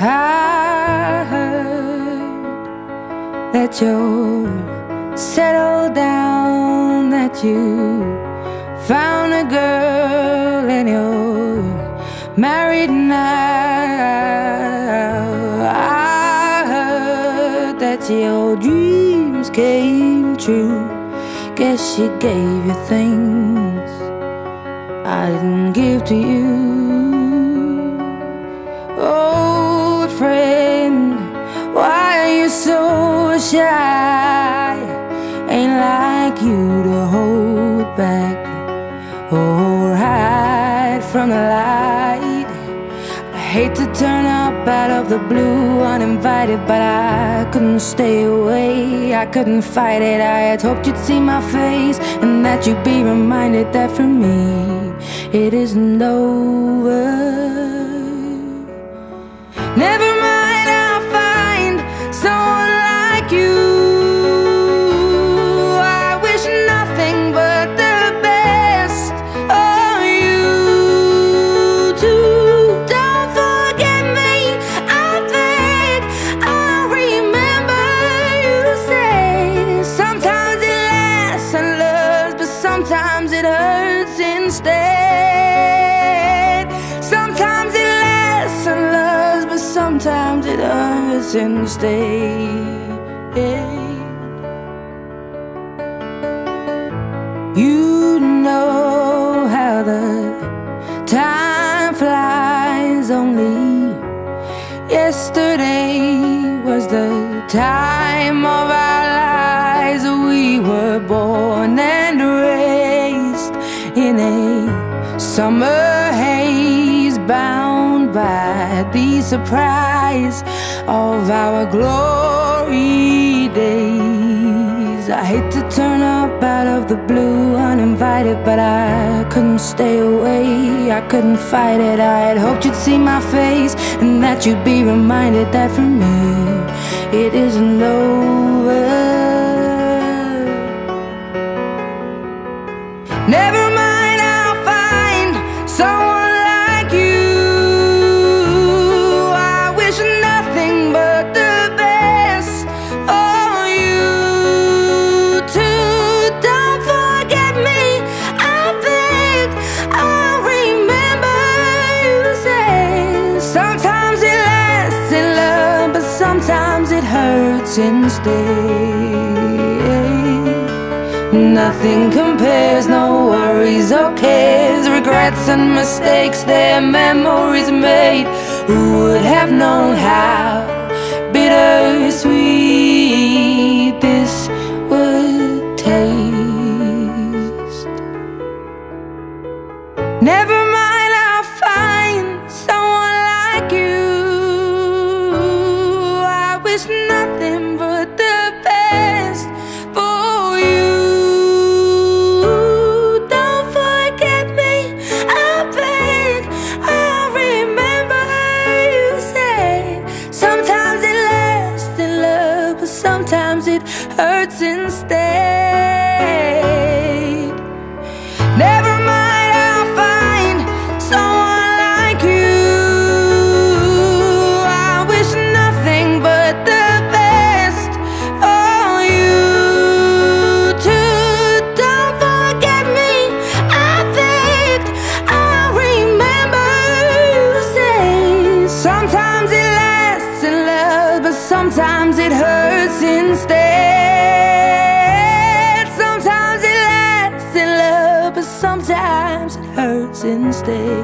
I heard that you're settled down, that you found a girl and you're married now. I heard that your dreams came true. Guess she gave you things I didn't give to you. Old friend, why are you so shy? Ain't like you to hold back or hide from the light. I hate to turn up out of the blue uninvited, but I couldn't stay away, I couldn't fight it. I had hoped you'd see my face and that you'd be reminded that for me it isn't over. Never mind, I'll find someone like you. I wish nothing but the best of you too. Don't forget me, I beg. I remember you say sometimes it lasts and loves, but sometimes it hurts instead. Sometimes it lasts and loves, but sometimes it hurts instead. You know how the time flies. Only yesterday was the time of our lives. We were born and raised in a summer haze, bound by the surprise of our glory days. I hate to turn up out of the blue uninvited, but I couldn't stay away, I couldn't fight it. I had hoped you'd see my face and that you'd be reminded that for me it isn't over. Never mind, I'll find someone like you. I wish nothing but the best for you too. Don't forget me, I beg. I remember you say sometimes it lasts in love, but sometimes it hurts instead. Nothing compares, no worries or cares, regrets and mistakes, their memories made. Who would have known how bittersweet this would taste? Never mind, I'll find someone like you. I wish nothing but the best for you. Sometimes it hurts instead. Never mind, I'll find someone like you. I wish nothing but the best for you too. Don't forget me, I beg. I remember you say sometimes it lasts in love, but sometimes it hurts instead. Sometimes it lasts in love, but sometimes it hurts instead.